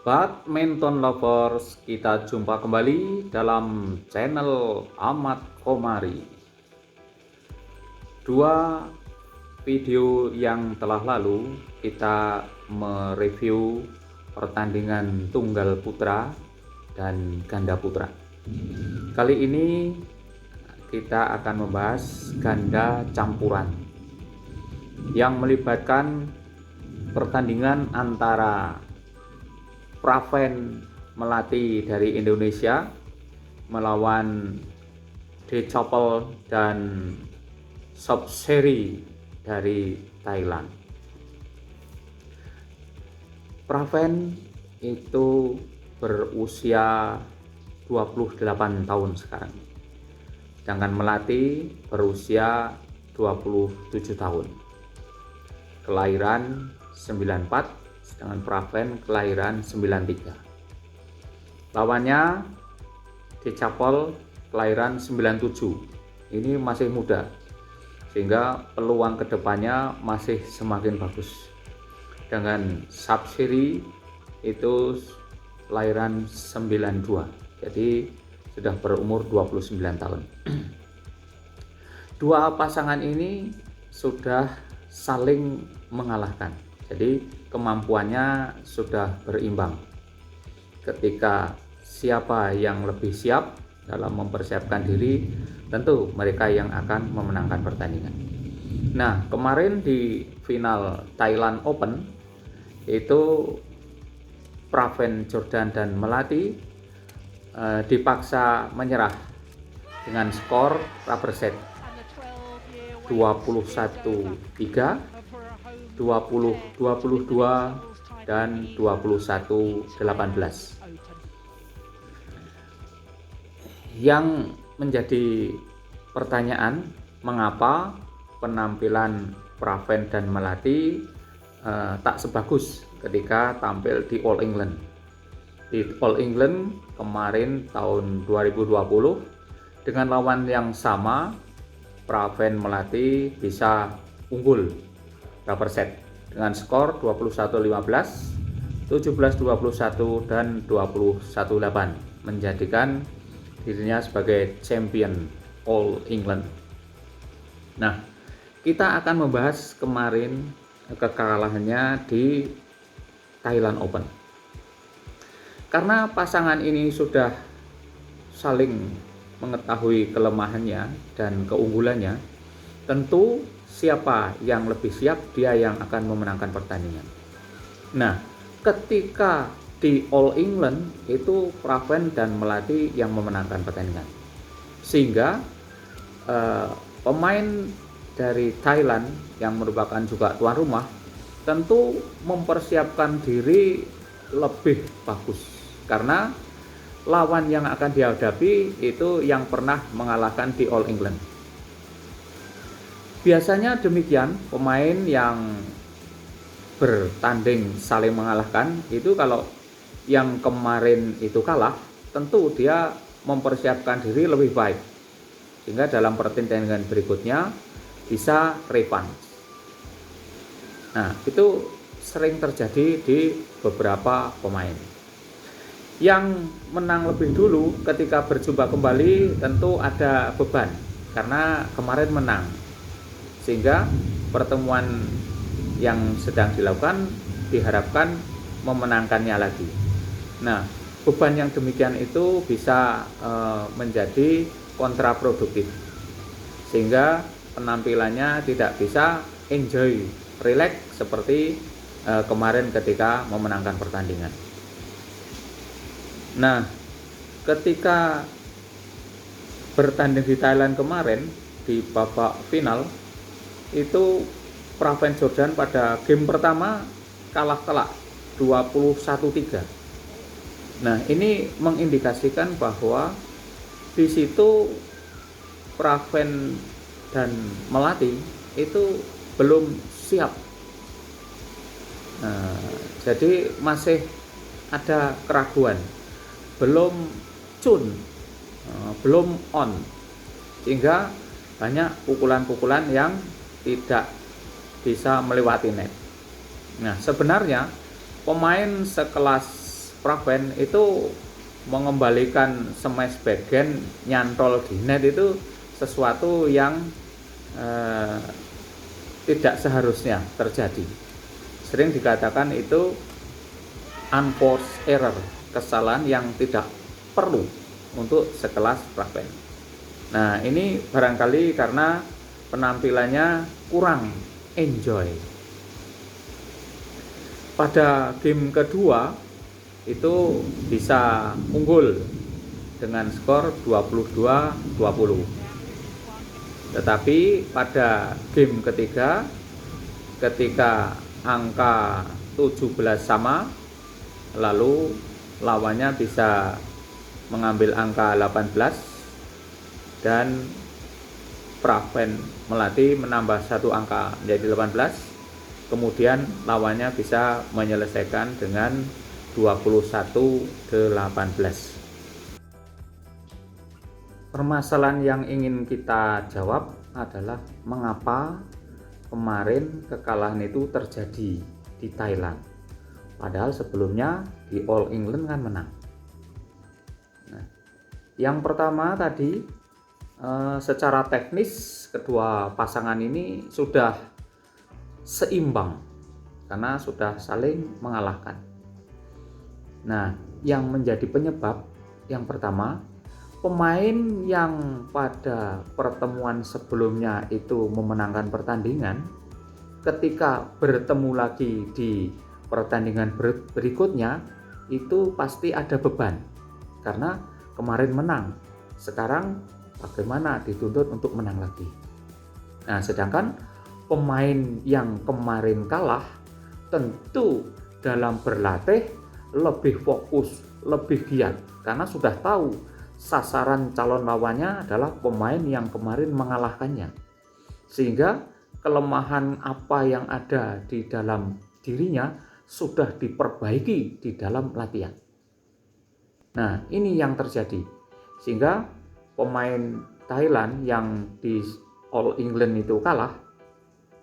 Badminton lovers, kita jumpa kembali dalam channel Ahmad Komari. Dua video yang telah lalu kita mereview pertandingan tunggal putra dan ganda putra. Kali ini kita akan membahas ganda campuran yang melibatkan pertandingan antara Praven Melati dari Indonesia melawan De Chapel dan Sobseri dari Thailand. Praven itu berusia 28 tahun sekarang, sedangkan Melati berusia 27 tahun, kelahiran 94, dengan Praven kelahiran 93. Lawannya De Chapel kelahiran 97. Ini masih muda, sehingga peluang kedepannya masih semakin bagus. Dengan Sobseri itu kelahiran 92, jadi sudah berumur 29 tahun. Dua pasangan ini sudah saling mengalahkan, jadi kemampuannya sudah berimbang. Ketika siapa yang lebih siap dalam mempersiapkan diri, tentu mereka yang akan memenangkan pertandingan. Nah, kemarin di final Thailand Open itu Praven Jordan dan Melati dipaksa menyerah dengan skor rubber set 21-3, 20-22 dan 21-18. Yang menjadi pertanyaan, mengapa penampilan Praven dan Melati tak sebagus ketika tampil di All England. Di All England kemarin tahun 2020 dengan lawan yang sama, Praven Melati bisa unggul rubber set dengan skor 21-15, 17-21 dan 21-8, menjadikan dirinya sebagai champion All England. Nah, kita akan membahas kemarin kekalahannya di Thailand Open. Karena pasangan ini sudah saling mengetahui kelemahannya dan keunggulannya, tentu siapa yang lebih siap, dia yang akan memenangkan pertandingan. Nah, ketika di All England itu Praven dan Melati yang memenangkan pertandingan, sehingga pemain dari Thailand yang merupakan juga tuan rumah tentu mempersiapkan diri lebih bagus, karena lawan yang akan dihadapi itu yang pernah mengalahkan di All England. Biasanya demikian, pemain yang bertanding saling mengalahkan itu, kalau yang kemarin itu kalah, tentu dia mempersiapkan diri lebih baik sehingga dalam pertandingan berikutnya bisa revanche. Nah, itu sering terjadi di beberapa pemain. Yang menang lebih dulu ketika berjumpa kembali tentu ada beban karena kemarin menang, sehingga pertemuan yang sedang dilakukan diharapkan memenangkannya lagi. Nah, beban yang demikian itu bisa menjadi kontraproduktif, sehingga penampilannya tidak bisa enjoy, relax seperti kemarin ketika memenangkan pertandingan. Nah, ketika bertanding di Thailand kemarin di babak final itu Praven Jordan pada game pertama kalah telak 21-3. Nah, ini mengindikasikan bahwa di situ Praven dan Melati itu belum siap. Nah, jadi masih ada keraguan, belum tune, belum on, sehingga banyak pukulan-pukulan yang tidak bisa melewati net. Nah, sebenarnya pemain sekelas Praven itu mengembalikan smash backhand nyantol di net itu sesuatu yang tidak seharusnya terjadi. Sering dikatakan itu unforced error, kesalahan yang tidak perlu untuk sekelas Praven. Nah, ini barangkali karena penampilannya kurang enjoy. Pada game kedua itu bisa unggul dengan skor 22-20. Tetapi pada game ketiga ketika angka 17 sama, lalu lawannya bisa mengambil angka 18 dan Praven Melati menambah satu angka menjadi 18, kemudian lawannya bisa menyelesaikan dengan 21-18. Permasalahan yang ingin kita jawab adalah mengapa kemarin kekalahan itu terjadi di Thailand, padahal sebelumnya di All England kan menang. Nah, yang pertama tadi, secara teknis kedua pasangan ini sudah seimbang karena sudah saling mengalahkan. Nah, yang menjadi penyebab yang pertama, pemain yang pada pertemuan sebelumnya itu memenangkan pertandingan, ketika bertemu lagi di pertandingan berikutnya itu pasti ada beban karena kemarin menang, sekarang bagaimana dituntut untuk menang lagi. Nah, sedangkan pemain yang kemarin kalah tentu dalam berlatih lebih fokus, lebih giat karena sudah tahu sasaran calon lawannya adalah pemain yang kemarin mengalahkannya, sehingga kelemahan apa yang ada di dalam dirinya sudah diperbaiki di dalam latihan. Nah, ini yang terjadi, sehingga pemain Thailand yang di All England itu kalah,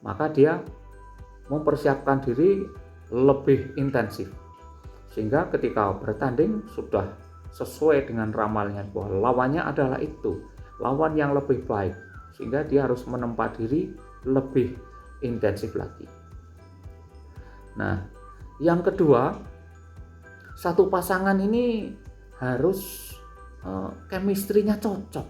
maka dia mempersiapkan diri lebih intensif, sehingga ketika bertanding sudah sesuai dengan ramalnya bahwa lawannya adalah itu, lawan yang lebih baik, sehingga dia harus menempa diri lebih intensif lagi. Nah, yang kedua, satu pasangan ini harus chemistry-nya cocok.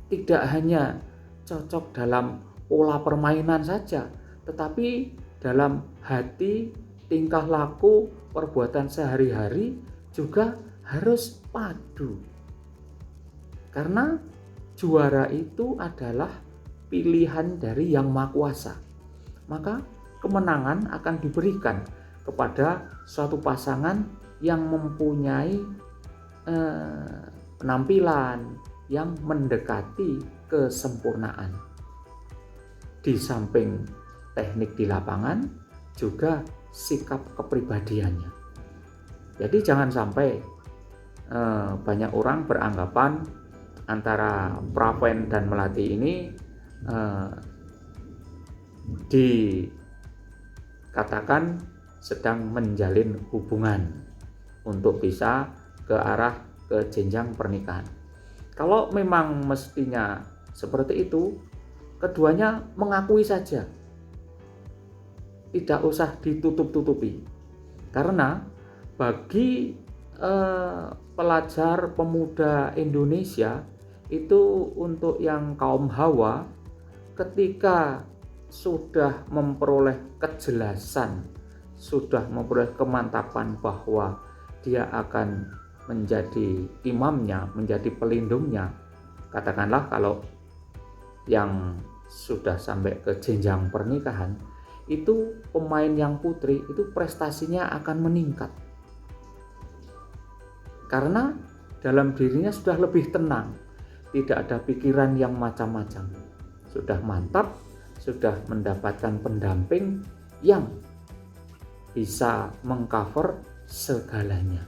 Tidak hanya cocok dalam pola permainan saja, tetapi dalam hati, tingkah laku, perbuatan sehari-hari juga harus padu. Karena juara itu adalah pilihan dari Yang Maha Kuasa. Maka kemenangan akan diberikan kepada suatu pasangan yang mempunyai penampilan yang mendekati kesempurnaan. Di samping teknik di lapangan, juga sikap kepribadiannya. Jadi jangan sampai banyak orang beranggapan antara Praven dan Melati ini dikatakan sedang menjalin hubungan untuk bisa ke arah ke jenjang pernikahan. Kalau memang mestinya seperti itu, keduanya mengakui saja, tidak usah ditutup-tutupi. Karena bagi pelajar pemuda Indonesia itu, untuk yang kaum hawa, ketika sudah memperoleh kejelasan, sudah memperoleh kemantapan bahwa dia akan menjadi imamnya, menjadi pelindungnya. Katakanlah kalau yang sudah sampai ke jenjang pernikahan, itu pemain yang putri itu prestasinya akan meningkat. Karena dalam dirinya sudah lebih tenang, tidak ada pikiran yang macam-macam. Sudah mantap, sudah mendapatkan pendamping yang bisa mengcover segalanya.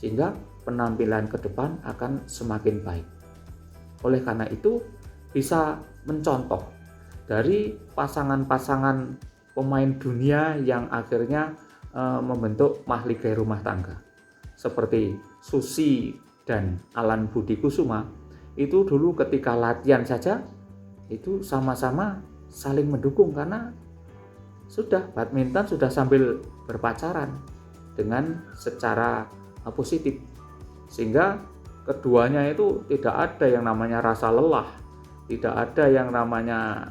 Sehingga penampilan ke depan akan semakin baik. Oleh karena itu, bisa mencontoh dari pasangan-pasangan pemain dunia yang akhirnya membentuk mahligai rumah tangga. Seperti Susi dan Alan Budi Kusuma itu dulu ketika latihan saja itu sama-sama saling mendukung karena sudah badminton sudah sambil berpacaran dengan secara positif, sehingga keduanya itu tidak ada yang namanya rasa lelah, tidak ada yang namanya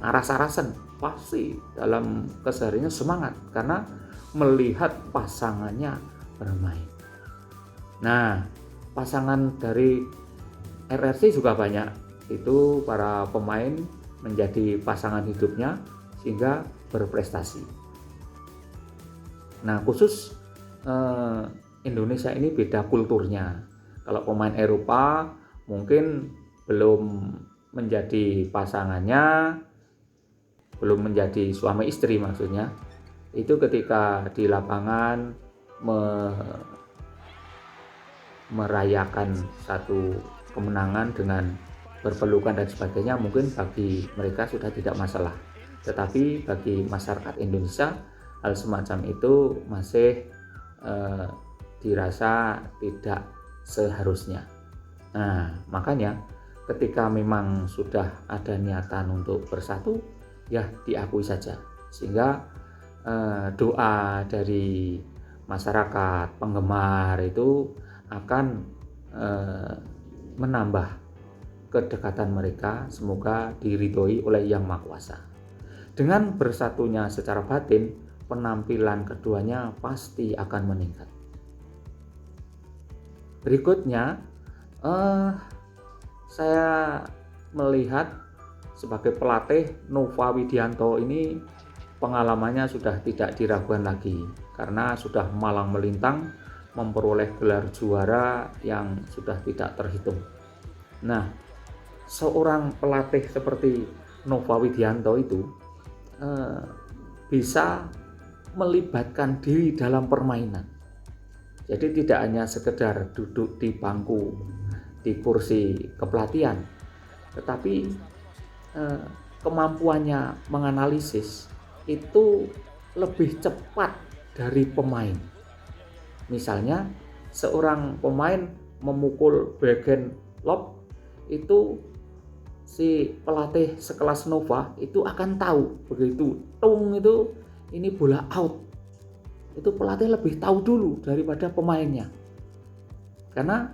aras-arasan, pasti dalam kesehariannya semangat karena melihat pasangannya bermain. Nah, pasangan dari RRC juga banyak, itu para pemain menjadi pasangan hidupnya sehingga berprestasi. Nah, khusus Indonesia ini beda kulturnya. Kalau pemain Eropa mungkin belum menjadi pasangannya, belum menjadi suami istri maksudnya, itu ketika di lapangan merayakan satu kemenangan dengan berpelukan dan sebagainya, mungkin bagi mereka sudah tidak masalah. Tetapi bagi masyarakat Indonesia hal semacam itu masih dirasa tidak seharusnya. Nah, makanya ketika memang sudah ada niatan untuk bersatu, ya diakui saja, sehingga doa dari masyarakat penggemar itu akan menambah kedekatan mereka, semoga diridhoi oleh Yang Maha Kuasa. Dengan bersatunya secara batin, penampilan keduanya pasti akan meningkat. Berikutnya, saya melihat sebagai pelatih Nova Widianto ini pengalamannya sudah tidak diragukan lagi karena sudah malang melintang memperoleh gelar juara yang sudah tidak terhitung. Nah, seorang pelatih seperti Nova Widianto itu bisa melibatkan diri dalam permainan. Jadi tidak hanya sekedar duduk di bangku, di kursi kepelatihan, tetapi kemampuannya menganalisis itu lebih cepat dari pemain. Misalnya seorang pemain memukul backhand lob, itu si pelatih sekelas Nova itu akan tahu begitu tung itu ini bola out. Itu pelatih lebih tahu dulu daripada pemainnya. Karena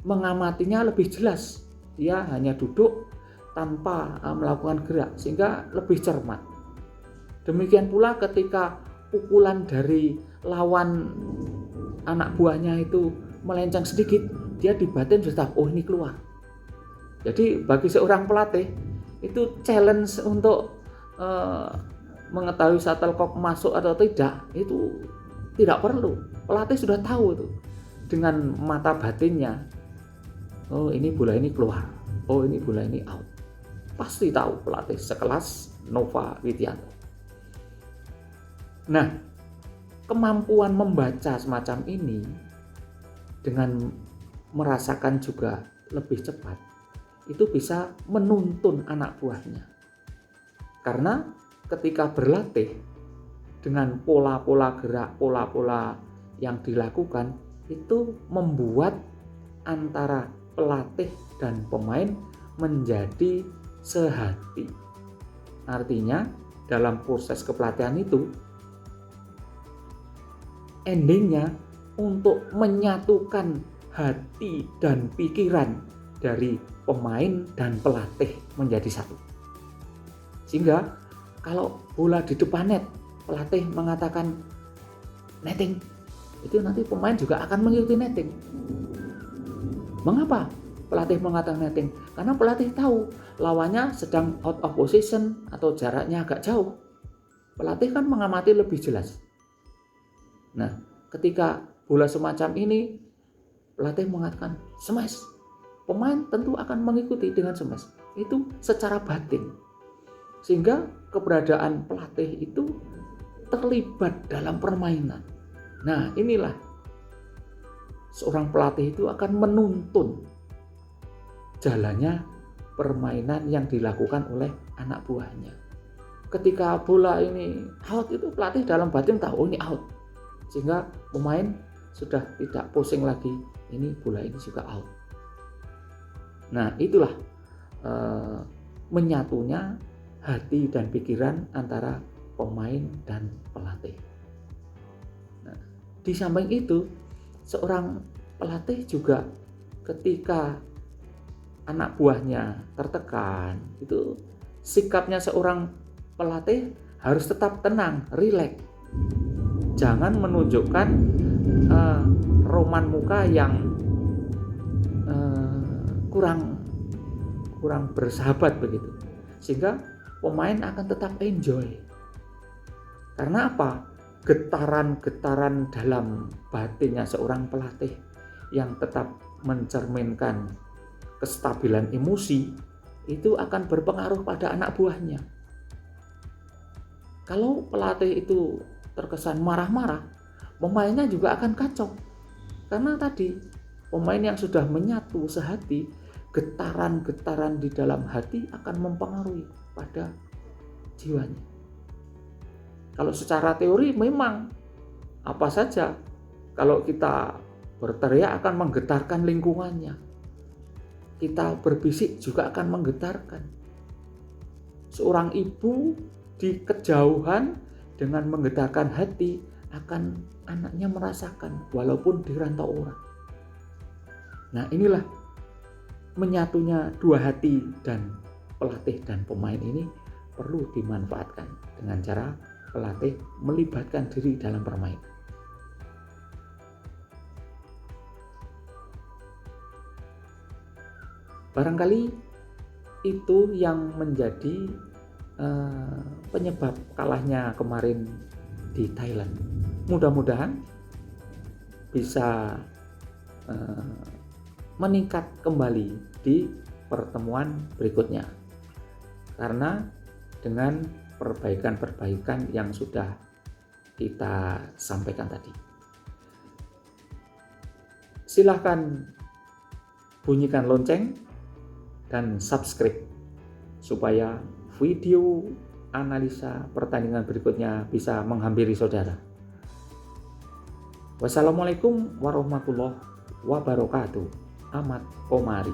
mengamatinya lebih jelas. Dia hanya duduk tanpa melakukan gerak sehingga lebih cermat. Demikian pula ketika pukulan dari lawan anak buahnya itu melenceng sedikit, dia di batin sudah tahu, oh ini keluar. Jadi bagi seorang pelatih itu challenge untuk mengetahui shuttlecock masuk atau tidak itu tidak perlu. Pelatih sudah tahu itu dengan mata batinnya. Oh ini bola ini keluar, oh ini bola ini out. Pasti tahu pelatih sekelas Nova Widianto. Nah, kemampuan membaca semacam ini dengan merasakan juga lebih cepat itu bisa menuntun anak buahnya. Karena ketika berlatih dengan pola-pola gerak, pola-pola yang dilakukan itu membuat antara pelatih dan pemain menjadi sehati. Artinya dalam proses kepelatihan itu endingnya untuk menyatukan hati dan pikiran dari pemain dan pelatih menjadi satu. Sehingga kalau bola di depan net, pelatih mengatakan netting, itu nanti pemain juga akan mengikuti netting. Mengapa pelatih mengatakan netting? Karena pelatih tahu lawannya sedang out of position atau jaraknya agak jauh. Pelatih kan mengamati lebih jelas. Nah, ketika bola semacam ini, pelatih mengatakan smash. Pemain tentu akan mengikuti dengan smash. Itu secara batin. Sehingga keberadaan pelatih itu terlibat dalam permainan. Nah, inilah seorang pelatih itu akan menuntun jalannya permainan yang dilakukan oleh anak buahnya. ketika bola ini out, itu pelatih dalam batin tahu ini out, sehingga pemain sudah tidak pusing lagi, ini bola ini juga out. Nah, itulah menyatunya hati dan pikiran antara pemain dan pelatih. Nah, di samping itu, seorang pelatih juga ketika anak buahnya tertekan, itu sikapnya seorang pelatih harus tetap tenang, rileks. Jangan menunjukkan roman muka yang kurang bersahabat begitu, sehingga pemain akan tetap enjoy. Karena apa? Getaran-getaran dalam batinnya seorang pelatih yang tetap mencerminkan kestabilan emosi itu akan berpengaruh pada anak buahnya. Kalau pelatih itu terkesan marah-marah, pemainnya juga akan kacau. Karena tadi pemain yang sudah menyatu sehati, getaran-getaran di dalam hati akan mempengaruhi pada jiwanya. Kalau secara teori memang apa saja kalau kita berteriak akan menggetarkan lingkungannya. Kita berbisik juga akan menggetarkan. Seorang ibu di kejauhan dengan menggetarkan hati akan anaknya merasakan walaupun di rantau orang. Nah, inilah menyatunya dua hati, dan pelatih dan pemain ini perlu dimanfaatkan dengan cara pelatih melibatkan diri dalam permainan. Barangkali itu yang menjadi penyebab kalahnya kemarin di Thailand. Mudah-mudahan bisa meningkat kembali di pertemuan berikutnya, karena dengan perbaikan-perbaikan yang sudah kita sampaikan tadi. Silahkan bunyikan lonceng dan subscribe supaya video analisa pertandingan berikutnya bisa menghampiri saudara. Wassalamualaikum warahmatullahi wabarakatuh. Ahmad Komari.